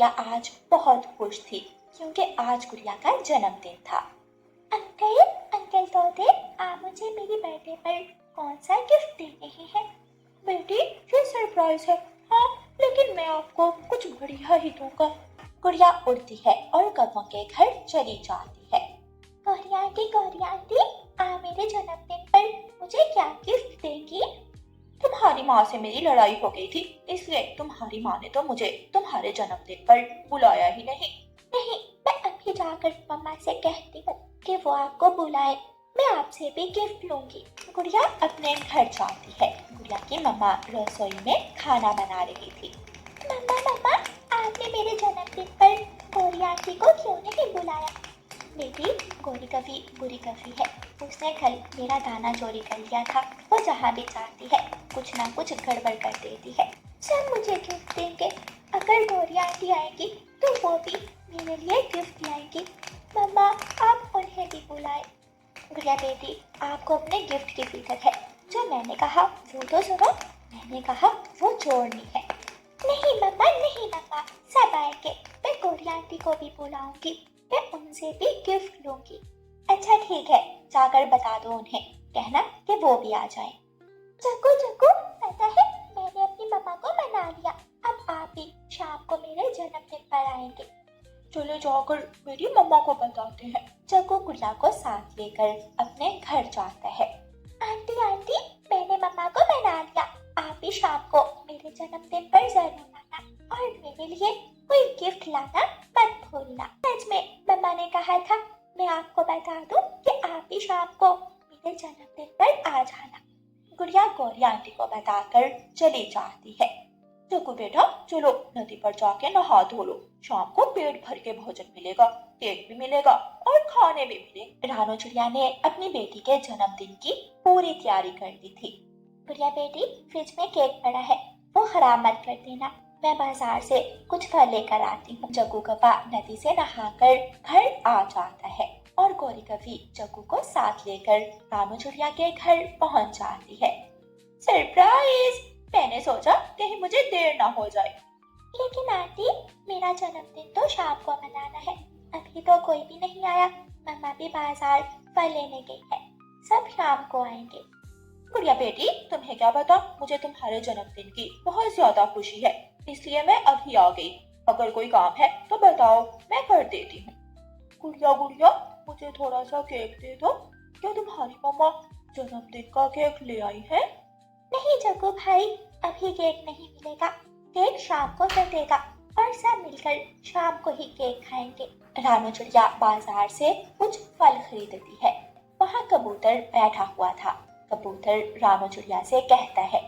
गुड़िया आज बहुत खुश थी क्योंकि आज गुड़िया का जन्मदिन था। अंकल अंकल तोते, आप मुझे मेरी बर्थडे पर कौन सा गिफ्ट दे रहे हैं? बेटी, ये सरप्राइज है। हाँ, लेकिन मैं आपको कुछ बढ़िया ही दूंगा। गुड़िया उड़ती है और कौवों के घर चली जाती है। गौरी आंटी, आप मेरे जन्मदिन पर मुझे क्या गिफ्ट देंगी? तुम्हारी माँ से मेरी लड़ाई हो गई थी, इसलिए तुम्हारी माँ ने तो मुझे तुम्हारे जन्मदिन पर बुलाया ही नहीं। नहीं, मैं अभी जाकर मम्मा से कहती हूँ कि वो आपको बुलाए। मैं आपसे भी गिफ्ट लूंगी। गुड़िया अपने घर जाती है। गुड़िया की मम्मा रसोई में खाना बना रही थी। मम्मा, आपने मेरे जन्मदिन पर गौरी आंटी को क्यों नहीं बुलाया? बेटी, गौरी कभी बुरी कभी है। उसने कल मेरा दाना चोरी कर लिया था। वो जहाँ भी जाती है कुछ ना कुछ गड़बड़ कर देती है। सब मुझे गिफ्ट देंगे। अगर गौरी आंटी आएगी तो वो भी मेरे लिए गिफ्ट लाएगी। मम्मा, आप उन्हें भी बुलाए। गुड़िया बेटी, आपको अपने गिफ्ट की फिक्र है। जो मैंने कहा वो तो सुनो। मैंने कहा वो जोड़नी है। नहीं मम्मा, सब आएंगे। मैं गौरी आंटी को भी बुलाऊंगी। मैं उनसे भी गिफ्ट लूंगी। अच्छा ठीक है, जाकर बता दो उन्हें। कहना कि वो भी आ जाए। जग्गू, पता है मैंने अपनी मम्मा को मना लिया। अब आप भी शाम को मेरे जन्मदिन पर आएंगे। चलो जाकर मेरी मम्मा को बताते हैं। जग्गू गुड़िया को साथ लेकर अपने घर जाता है। आंटी, मैंने मम्मा को मना लिया। आप भी शाम को मेरे जन्मदिन पर जरूर आना और मेरे लिए कोई गिफ्ट लाना मत भूलना। सच में मम्मा ने कहा था। मैं आपको बता दूं कि आप भी शाम को मेरे जन्मदिन पर आ जाना। गुड़िया गौरी आंटी को बताकर चली जाती है। जग्गू बेटा, चलो नदी पर जाके नहा धो लो। शाम को पेट भर के भोजन मिलेगा, केक भी मिलेगा और खाने भी मिलेंगे। रानू चिड़िया ने अपनी बेटी के जन्मदिन की पूरी तैयारी कर ली थी। गुड़िया बेटी, फ्रिज में केक पड़ा है, वो खराब मत कर देना। मैं बाजार से कुछ फल लेकर आती हूँ। जग्गू कप्पा नदी से नहाकर घर आ जाता है और गौरी कभी जग्गू को साथ लेकर रानू चिड़िया के घर पहुंच जाती है। सरप्राइज! मैंने सोचा कहीं मुझे देर ना हो जाए। लेकिन आंटी, मेरा जन्मदिन तो शाम को मनाना है। अभी तो कोई भी नहीं आया। मम्मा भी बाजार फल लेने गई है। सब शाम को आएंगे। गुड़िया बेटी, तुम्हें क्या पता, मुझे तुम्हारे जन्मदिन की बहुत ज्यादा खुशी है, इसलिए मैं अभी आ गई। अगर कोई काम है तो बताओ, मैं कर देती हूँ। गुड़िया, मुझे थोड़ा सा केक दे दो। क्या तुम्हारी मम्मा जन्मदिन का केक ले आई है? नहीं जग्गू भाई, अभी केक नहीं मिलेगा। केक शाम को कटेगा और सब मिलकर शाम को ही केक खाएंगे। रानू चिड़िया बाजार से कुछ फल खरीदती है। वहाँ कबूतर बैठा हुआ था। कबूतर रानू चिड़िया से कहता है,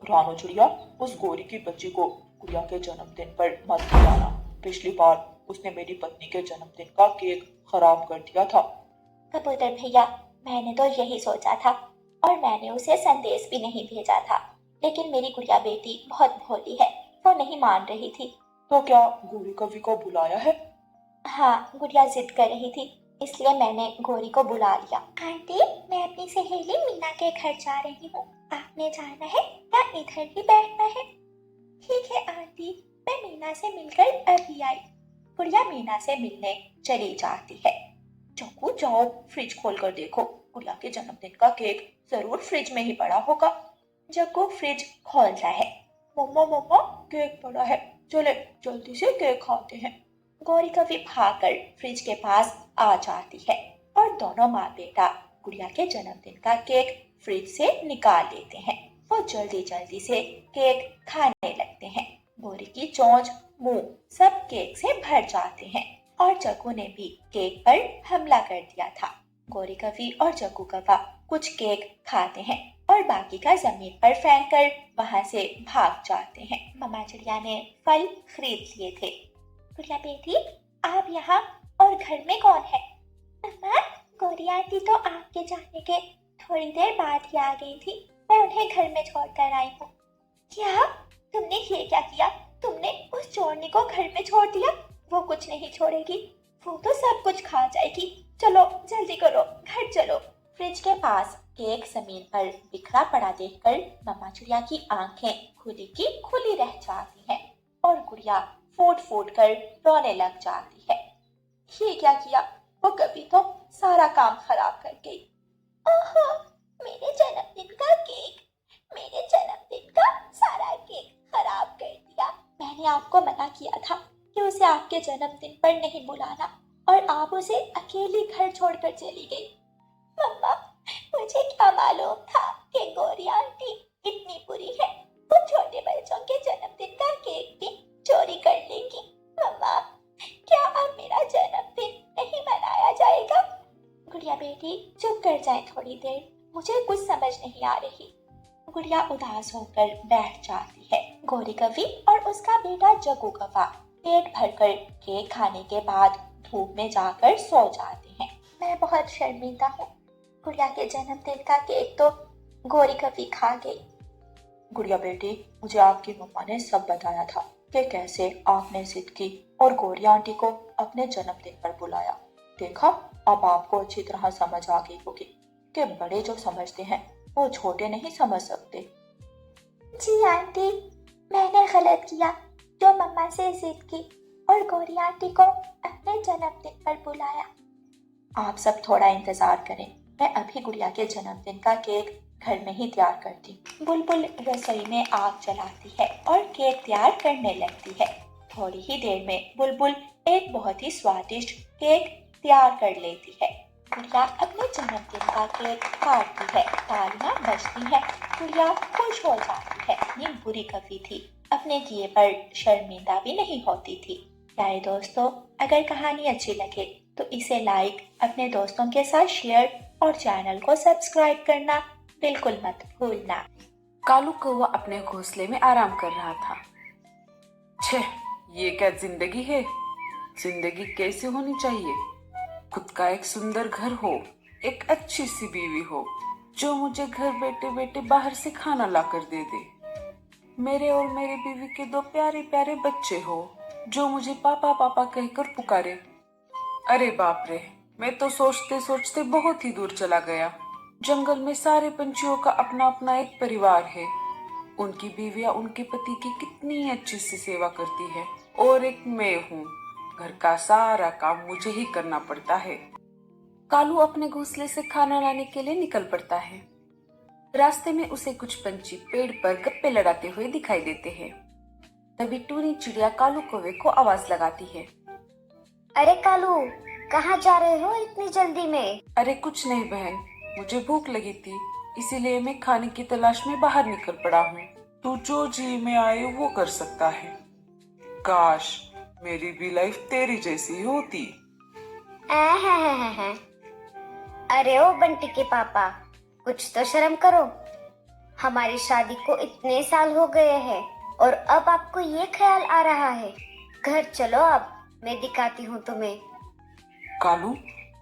रानू चिड़िया, उस गोरी की बच्ची को गुड़िया के जन्मदिन पर मत बुलाना। पिछली बार उसने मेरी पत्नी के जन्मदिन का केक खराब कर दिया था। कबूतर भैया, मैंने तो यही सोचा था और मैंने उसे संदेश भी नहीं भेजा था, लेकिन मेरी गुड़िया बेटी बहुत भोली है, वो नहीं मान रही थी। तो क्या गोरी कवि को बुलाया है? हाँ, गुड़िया जिद कर रही थी, इसलिए मैंने गोरी को बुला लिया। आंटी, मैं अपनी सहेली मीना के घर जा रही हूँ। आपने जाना है या इधर ही बैठना है? ठीक है आंटी, मैं मीना से मिलकर अभी आई। गुड़िया मीना से मिलने चली जाती है। चक्कू, जाओ फ्रिज खोल कर देखो, गुड़िया के जन्मदिन का केक जरूर फ्रिज में ही पड़ा होगा। जग्गू फ्रिज खोलता है। मम्मा, केक पड़ा है, चले जल्दी से केक खाते हैं। गौरी कभी भागकर फ्रिज के पास आ जाती है और दोनों माँ बेटा गुड़िया के जन्मदिन का केक फ्रिज से निकाल लेते हैं। वो जल्दी से केक खाने लगते हैं। गौरी की चोंच, मुंह सब केक से भर जाते हैं और जग्गू ने भी केक पर हमला कर दिया था। गौरी कवि और जग्गू कव्वा कुछ केक खाते हैं और बाकी का जमीन पर फेंक कर वहाँ से भाग जाते हैं। मम्मा चिड़िया ने फल खरीद लिए थे। गुड़िया बेटी, आप यहाँ और घर में कौन है? मम्मा, गौरी आंटी तो आपके जाने के थोड़ी देर बाद ही आ गई थी। मैं उन्हें घर में छोड़कर आई हूँ। क्या? तुमने ये क्या किया? तुमने उस चोरनी को घर में छोड़ दिया? वो कुछ नहीं छोड़ेगी, वो तो सब कुछ खा जाएगी। चलो जल्दी करो, घर चलो। फ्रिज के पास केक जमीन पर बिखरा पड़ा देखकर मम्मा चिड़िया की आंखें खुली की खुली रह जाती हैं और गुड़िया फूट फूट कर रोने लग जाती है। ये क्या किया, वो कभी तो सारा काम खराब कर गई। ओहो, मेरे जन्मदिन का केक, मेरे जन्मदिन का सारा केक खराब कर दिया। मैंने आपको मना किया था कि उसे आपके जन्मदिन पर नहीं बुलाना, और आप उसे अकेली घर छोड़कर चली गई। मम्मा, मुझे क्या मालूम था कि गौरी आंटी इतनी बुरी है, वो छोटे बच्चों के जन्मदिन का केक भी चोरी कर लेगी। मम्मा, क्या अब मेरा जन्मदिन नहीं मनाया जाएगा? गुड़िया बेटी, चुप कर जाए थोड़ी देर, मुझे कुछ समझ नहीं आ रही। गुड़िया उदास होकर बैठ जाती है। गौरी कवि और उसका बेटा जग्गू कव्वा पेट भरकर केक खाने के बाद धूप में जाकर सो जाते हैं। मैं बहुत शर्मिंदा हूँ, गुड़िया के जन्मदिन का केक तो गौरी कवि खा गई। गुड़िया बेटी, मुझे आपकी मम्मा ने सब बताया था कि कैसे आपने जिद की और गौरी आंटी को अपने जन्मदिन पर बुलाया। देखा, अब आपको अच्छी तरह समझ आ गई होगी कि बड़े जो समझते हैं वो छोटे नहीं समझ सकते। जी आंटी, मैंने गलत किया जो मम्मा से जिद की और गौरी आंटी को अपने जन्मदिन पर बुलाया। आप सब थोड़ा इंतजार करें, मैं अभी गुड़िया के जन्मदिन का केक घर में ही तैयार करती। बुलबुल रसोई में आग जलाती है और केक तैयार करने लगती है। थोड़ी ही देर में बुलबुल एक बहुत ही स्वादिष्ट केक तैयार कर लेती है। गुड़िया अपने जन्मदिन का केक काटती है, तालियां बजती है, गुड़िया खुश हो जाती है। ये बुरी कवि थी, अपने किए पर शर्मिंदा भी नहीं होती थी। प्यारे दोस्तों, अगर कहानी अच्छी लगे तो इसे लाइक, अपने दोस्तों के साथ शेयर और चैनल को सब्सक्राइब करना बिल्कुल मत भूलना। कालू कौवा अपने घोंसले में आराम कर रहा था। छे, ये क्या जिंदगी है? जिंदगी कैसी होनी चाहिए? खुद का एक सुंदर घर हो, एक अच्छी सी बीवी हो जो मुझे घर बैठे बैठे बाहर से खाना ला कर दे दे। मेरे और मेरे बीवी के 2 प्यारे प्यारे बच्चे हो जो मुझे पापा पापा कहकर पुकारे। अरे बाप रे, मैं तो सोचते सोचते बहुत ही दूर चला गया। जंगल में सारे पंछियों का अपना अपना एक परिवार है। उनकी बीवियां उनके पति की कितनी अच्छी सी सेवा करती है, और एक मैं हूँ, घर का सारा काम मुझे ही करना पड़ता है। कालू अपने घोंसले से खाना लाने के लिए निकल पड़ता है। रास्ते में उसे कुछ पंछी पेड़ पर गप्पे लड़ाते हुए दिखाई देते हैं। तभी टूनी चिड़िया कालू कौवे को आवाज लगाती है। अरे कालू, कहाँ जा रहे हो इतनी जल्दी में? अरे कुछ नहीं बहन, मुझे भूख लगी थी, इसीलिए मैं खाने की तलाश में बाहर निकल पड़ा हूँ। तू जो जी में आए वो कर सकता है। काश मेरी भी लाइफ तेरी जैसी होती। है। अरे ओ बंटी के पापा, कुछ तो शर्म करो। हमारी शादी को इतने साल हो गए हैं और अब आपको ये ख्याल आ रहा है? घर चलो, अब मैं दिखाती हूँ तुम्हें। कालू,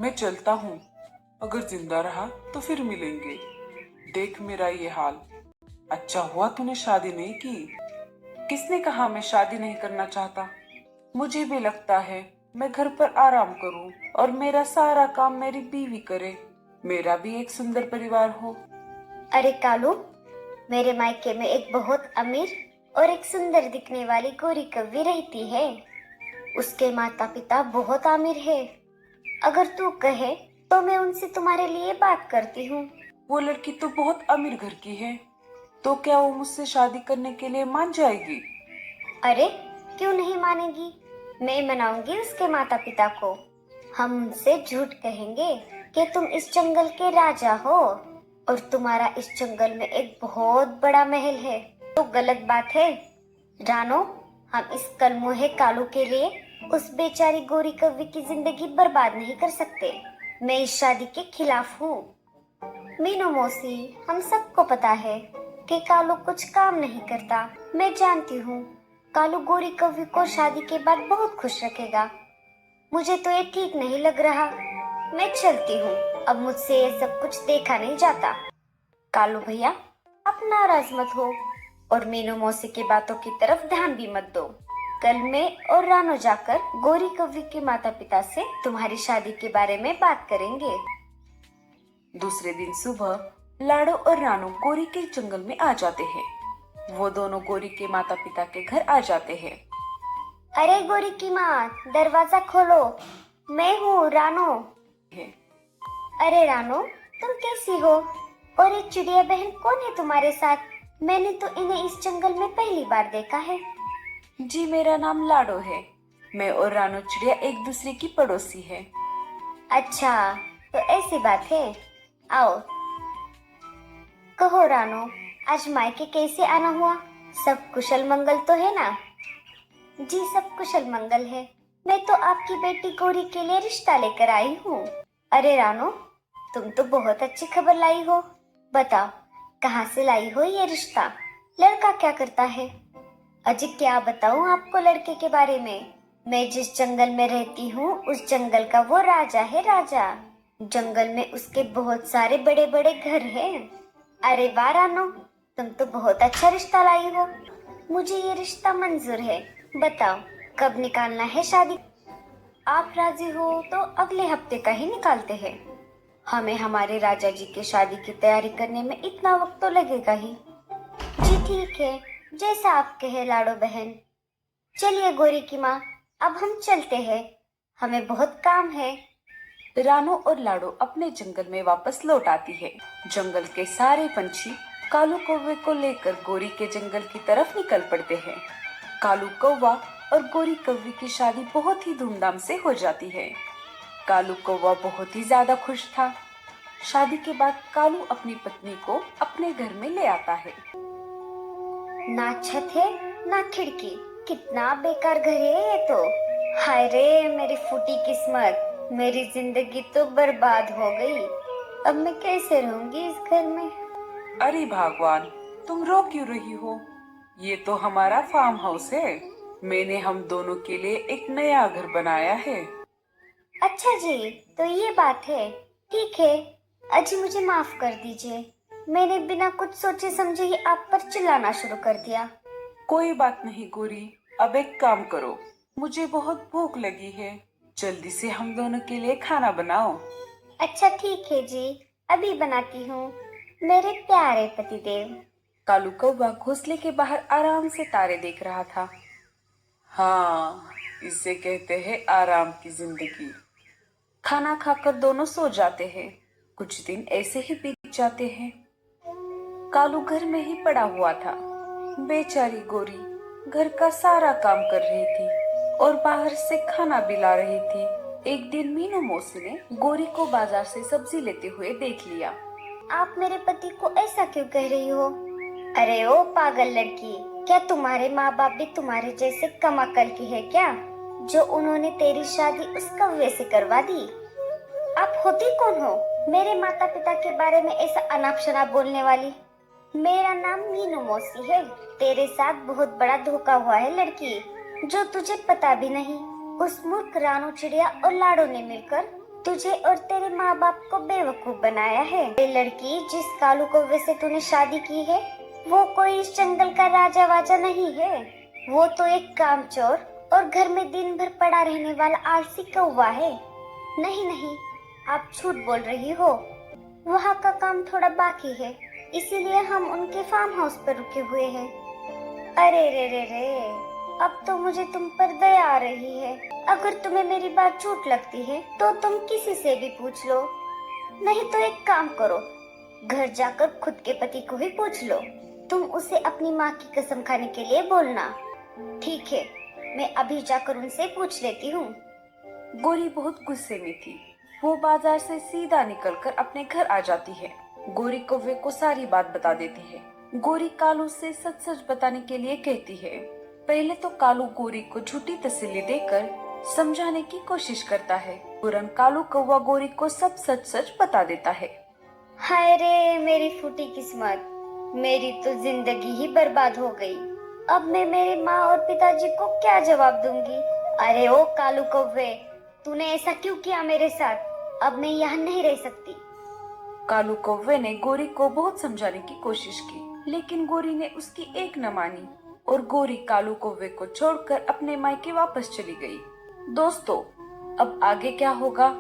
मैं चलता हूँ, अगर जिंदा रहा तो फिर मिलेंगे। देख मेरा ये हाल। अच्छा हुआ तूने शादी नहीं की। किसने कहा मैं शादी नहीं करना चाहता? मुझे भी लगता है मैं घर पर आराम करूं और मेरा सारा काम मेरी बीवी करे, मेरा भी एक सुंदर परिवार हो। अरे कालू, मेरे मायके में एक बहुत अमीर और एक सुंदर दिखने वाली गोरी कव्वी रहती है। उसके माता पिता बहुत अमीर है। अगर तू कहे तो मैं उनसे तुम्हारे लिए बात करती हूँ। वो लड़की तो बहुत अमीर घर की है, तो क्या वो मुझसे शादी करने के लिए मान जाएगी? अरे क्यों नहीं मानेगी? मैं मनाऊंगी उसके माता पिता को। हम उनसे झूठ कहेंगे कि तुम इस जंगल के राजा हो और तुम्हारा इस जंगल में एक बहुत बड़ा महल है। तो गलत बात है रानो, हम इस कलमुहे कालू के लिए उस बेचारी गोरी कव्वी की जिंदगी बर्बाद नहीं कर सकते। मैं इस शादी के खिलाफ हूँ। मीनू मौसी, हम सबको पता है कि कालू कुछ काम नहीं करता। मैं जानती हूँ कालू गोरी कव्वी को शादी के बाद बहुत खुश रखेगा। मुझे तो ये ठीक नहीं लग रहा। मैं चलती हूँ, अब मुझसे ये सब कुछ देखा नहीं जाता। कालू भैया, आप नाराज मत हो और मीनू मौसी की बातों की तरफ ध्यान भी मत दो। कल मैं और रानो जाकर गोरी कव्वी के माता पिता से तुम्हारी शादी के बारे में बात करेंगे। दूसरे दिन सुबह लाडो और रानू गोरी के जंगल में आ जाते हैं। वो दोनों गोरी के माता पिता के घर आ जाते हैं। अरे गोरी की माँ, दरवाजा खोलो, मैं हूँ रानो। है। अरे रानो, तुम कैसी हो? और ये चिड़िया बहन कौन है तुम्हारे साथ? मैंने तो इन्हें इस जंगल में पहली बार देखा है। जी मेरा नाम लाडो है। मैं और रानो चिड़िया एक दूसरे की पड़ोसी है। अच्छा, तो ऐसी बात है। आओ, कहो रानो, आज मायके कैसे आना हुआ? सब कुशल मंगल तो है ना? जी सब कुशल मंगल है। मैं तो आपकी बेटी गौरी के लिए रिश्ता लेकर आई हूँ। अरे रानो, तुम तो बहुत अच्छी खबर लाई हो। बताओ, कहाँ से लाई हो ये रिश्ता? लड़का क्या करता है? अजी क्या बताऊँ आपको लड़के के बारे में। मैं जिस जंगल में रहती हूँ उस जंगल का वो राजा है, राजा। जंगल में उसके बहुत सारे बड़े बड़े घर हैं। अरे वाह रानो, तुम तो बहुत अच्छा रिश्ता लाई हो। मुझे ये रिश्ता मंजूर है। बताओ कब निकालना है शादी? आप राजी हो तो अगले हफ्ते का ही निकालते हैं। हमें हमारे राजा जी की शादी की तैयारी करने में इतना वक्त तो लगेगा ही। जी ठीक है, जैसा आप कहे लाडो बहन। चलिए गोरी की माँ, अब हम चलते हैं, हमें बहुत काम है। रानो और लाडो अपने जंगल में वापस लौट आती है। जंगल के सारे पंछी कालू कौवे को लेकर गोरी के जंगल की तरफ निकल पड़ते हैं। कालू कौवा और गोरी कौवे की शादी बहुत ही धूमधाम से हो जाती है। कालू कौवा बहुत ही ज्यादा खुश था। शादी के बाद कालू अपनी पत्नी को अपने घर में ले आता है। ना छत है ना खिड़की, कितना बेकार घर है ये तो। हाय रे मेरी फूटी किस्मत, मेरी जिंदगी तो बर्बाद हो गई। अब मैं कैसे रहूंगी इस घर में? अरे भगवान, तुम रो क्यों रही हो? ये तो हमारा फार्म हाउस है। मैंने हम दोनों के लिए एक नया घर बनाया है। अच्छा जी, तो ये बात है। ठीक है अजी, मुझे माफ कर दीजिए। मैंने बिना कुछ सोचे समझे ही आप पर चिल्लाना शुरू कर दिया। कोई बात नहीं गोरी, अब एक काम करो, मुझे बहुत भूख लगी है, जल्दी से हम दोनों के लिए खाना बनाओ। अच्छा ठीक है जी, अभी बनाती हूँ मेरे प्यारे पतिदेव। कालू कौवा घोंसले के बाहर आराम से तारे देख रहा था। हाँ, इसे कहते हैं आराम की जिंदगी। खाना खाकर दोनों सो जाते हैं। कुछ दिन ऐसे ही बीत जाते हैं। कालू घर में ही पड़ा हुआ था। बेचारी गोरी घर का सारा काम कर रही थी और बाहर से खाना भी ला रही थी। एक दिन मीनू मौसी ने गोरी को बाजार से सब्जी लेते हुए देख लिया। आप मेरे पति को ऐसा क्यों कह रही हो? अरे ओ पागल लड़की, क्या तुम्हारे माँ बाप भी तुम्हारे जैसे कम अकल की है क्या, जो उन्होंने तेरी शादी उस कौवे से करवा दी? आप होती कौन हो मेरे माता पिता के बारे में ऐसा अनाप शनाप बोलने वाली? मेरा नाम मीनू मौसी है। तेरे साथ बहुत बड़ा धोखा हुआ है लड़की, जो तुझे पता भी नहीं। उस मूर्ख रानो चिड़िया और लाडो ने मिलकर तुझे और तेरे माँ बाप को बेवकूफ बनाया है। ये लड़की जिस कालू कौवे से तूने शादी की है, वो कोई इस जंगल का राजा वाजा नहीं है। वो तो एक कामचोर और घर में दिन भर पड़ा रहने वाला आलसी कौवा है। नहीं नहीं, आप झूठ बोल रही हो। वहाँ का काम थोड़ा बाकी है, इसीलिए हम उनके फार्म हाउस पर रुके हुए हैं। अरे रे रे रे, अब तो मुझे तुम पर दया आ रही है। अगर तुम्हें मेरी बात झूठ लगती है तो तुम किसी से भी पूछ लो, नहीं तो एक काम करो, घर जाकर खुद के पति को ही पूछ लो। तुम उसे अपनी माँ की कसम खाने के लिए बोलना। ठीक है, मैं अभी जाकर उनसे पूछ लेती हूँ। गोरी बहुत गुस्से में थी। वो बाजार से सीधा निकलकर अपने घर आ जाती है। गोरी कौवे को सारी बात बता देती है। गोरी कालू से सच सच बताने के लिए कहती है। पहले तो कालू गोरी को झूठी तसल्ली देकर समझाने की कोशिश करता है। तुरंत कालू कौवा गोरी को सब सच सच बता देता है। हाय रे मेरी फूटी किस्मत, मेरी तो जिंदगी ही बर्बाद हो गई। अब मैं मेरे माँ और पिताजी को क्या जवाब दूंगी? अरे ओ कालू कौवे, तूने ऐसा क्यों किया मेरे साथ? अब मैं यहाँ नहीं रह सकती। कालू कौवे ने गोरी को बहुत समझाने की कोशिश की, लेकिन गोरी ने उसकी एक न मानी और गोरी कालू कौवे को छोड़कर अपने मायके वापस चली गई। दोस्तों, अब आगे क्या होगा?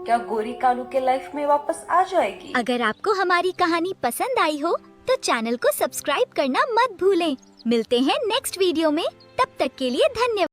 क्या गोरी कालू के लाइफ में वापस आ जाएगी? अगर आपको हमारी कहानी पसंद आई हो तो चैनल को सब्सक्राइब करना मत भूलें। मिलते हैं नेक्स्ट वीडियो में, तब तक के लिए धन्यवाद।